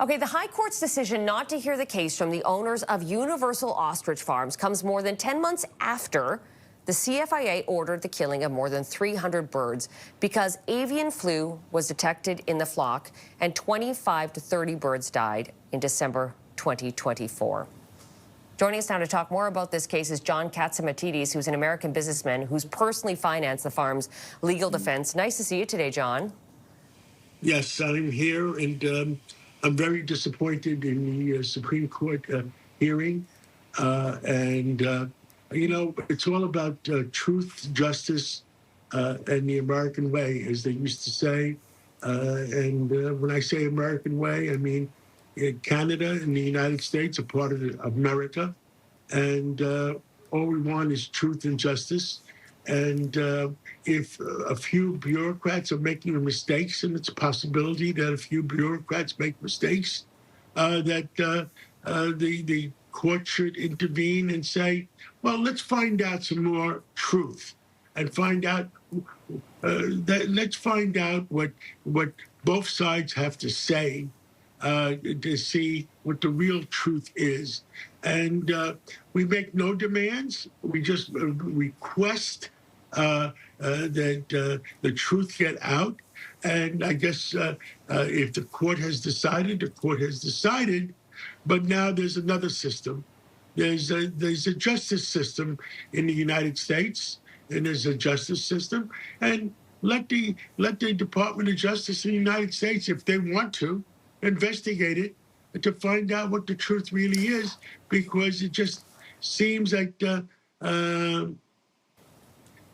Okay, the High Court's decision not to hear the case from the owners of Universal Ostrich Farms comes more than 10 months after the CFIA ordered the killing of more than 300 birds because avian flu was detected in the flock and 25 to 30 birds died in December 2024. Joining us now to talk more about this case is John Catsimatidis, who's an American businessman who's personally financed the farm's legal defense. Nice to see you today, John. Yes, I'm here, and I'm very disappointed in the Supreme Court hearing. You know, it's all about truth, justice, and the American way, as they used to say. When I say American way, I mean Canada and the United States are part of America. And all we want is truth and justice. And if a few bureaucrats are making mistakes, and it's a possibility that a few bureaucrats make mistakes, that the court should intervene and say, well, let's find out some more truth and find out let's find out what both sides have to say to see what the real truth is. And we make no demands. We just request that the truth get out. And I guess if the court has decided, the court has decided. But now there's another system. There's a justice system in the United States, and there's a justice system. And let the Department of Justice in the United States, if they want to, investigate it to find out what the truth really is, because it just seems like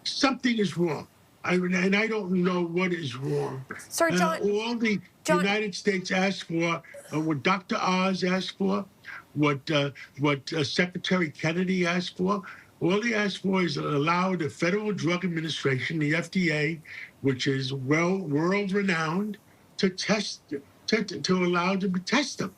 something is wrong. And I don't know what is wrong. Sorry, John. All the United States asked for, what Dr. Oz asked for, what Secretary Kennedy asked for, all he asked for is allow the Federal Drug Administration, the FDA, which is world-renowned, to test, to allow them to test them.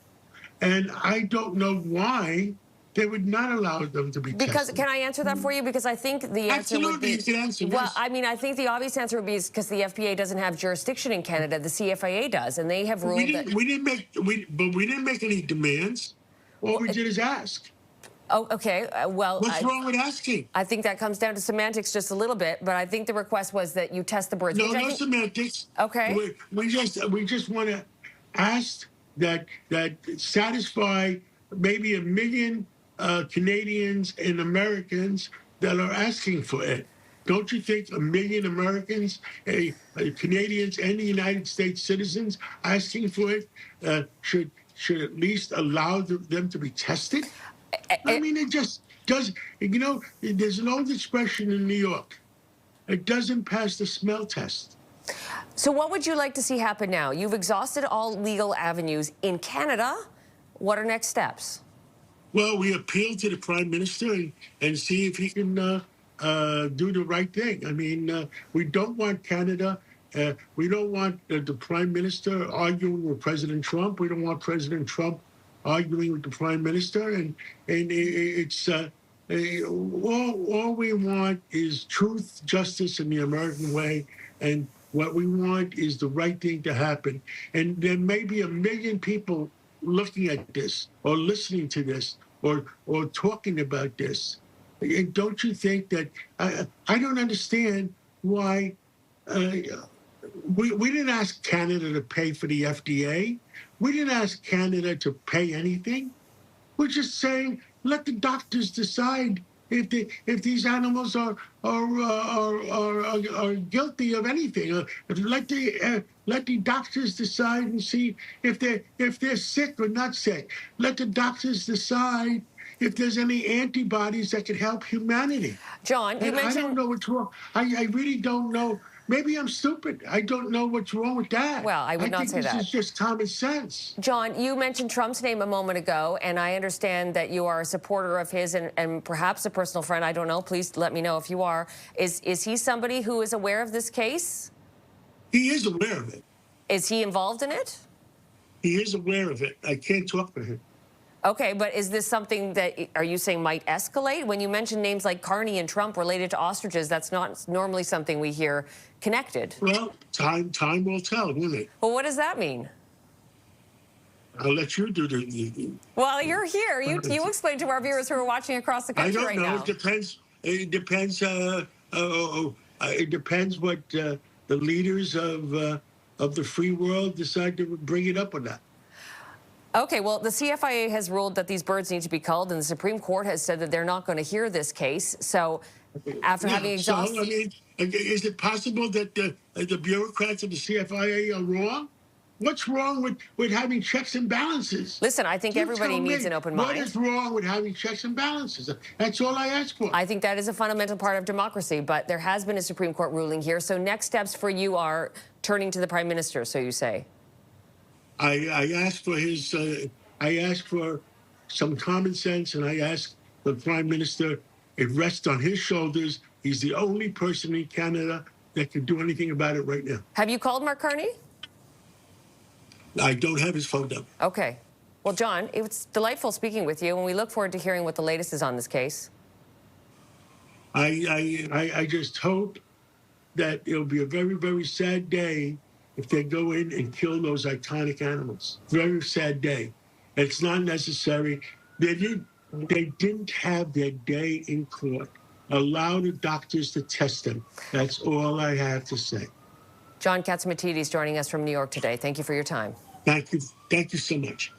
And I don't know why they would not allow them to be tested. Because, can I answer that for you? Because I think the answer would be... Well, I mean, I think the obvious answer would be because the FDA doesn't have jurisdiction in Canada. The CFIA does, and they have ruled that... We didn't make any demands. All we did is ask. Oh, okay. Well, what's wrong with asking? I think that comes down to semantics just a little bit, but I think the request was that you test the birds. No semantics. Okay. We just want to ask that satisfy maybe 1 million Canadians and Americans that are asking for it. Don't you think 1 million Americans, Canadians, and the United States citizens asking for it should at least allow them to be tested? I mean, it just does. You know, there's an old expression in New York: it doesn't pass the smell test. So what would you like to see happen now? You've exhausted all legal avenues in Canada. What are next steps? Well, we appeal to the Prime Minister and see if he can do the right thing. I mean, we don't want Canada. We don't want the Prime Minister arguing with President Trump. We don't want President Trump arguing with the Prime Minister. And it's all we want is truth, justice, in the American way. And what we want is the right thing to happen. And there may be 1 million people looking at this or listening to this or talking about this. And don't you think that I don't understand why we didn't ask Canada to pay for the FDA. We didn't ask Canada to pay anything. We're just saying let the doctors decide if these animals are guilty of anything. Let the doctors decide and see if they're sick or not sick. Let the doctors decide if there's any antibodies that could help humanity. John, you mentioned... I don't know what's wrong. I really don't know. Maybe I'm stupid. I don't know what's wrong with that. Well, I would not say that. This is just common sense. John, you mentioned Trump's name a moment ago, and I understand that you are a supporter of his and perhaps a personal friend. I don't know. Please let me know if you are. Is he somebody who is aware of this case? He is aware of it. Is he involved in it? He is aware of it. I can't talk for him. Okay, but is this something that, are you saying might escalate? When you mention names like Carney and Trump related to ostriches, that's not normally something we hear connected. Well, time will tell, won't it? Well, what does that mean? I'll let you do the. Well, you're here. You explain to our viewers who are watching across the I country don't right know. now. It depends. It depends. It depends what the leaders of the free world decide to bring it up or not. Okay, well, the CFIA has ruled that these birds need to be culled, and the Supreme Court has said that they're not going to hear this case. So, after having exhausted, So I mean, is it possible that the bureaucrats of the CFIA are wrong? What's wrong with having checks and balances? listen, I think You everybody tell needs me, an open what mind. is wrong with having checks and balances? That's all I ask for. I think that is a fundamental part of democracy, but there has been a Supreme Court ruling here. So next steps for you are turning to the Prime Minister, so you say. I asked for his. I asked for some common sense, and I asked the Prime Minister. It rests on his shoulders. He's the only person in Canada that can do anything about it right now. Have you called Mark Carney? I don't have his phone number. Okay. Well, John, it was delightful speaking with you, and we look forward to hearing what the latest is on this case. I just hope that it'll be a very, very sad day if they go in and kill those iconic animals. Very sad day. It's not necessary. They didn't have their day in court. Allow the doctors to test them. That's all I have to say. John Catsimatidis joining us from New York today. Thank you for your time. Thank you. Thank you so much.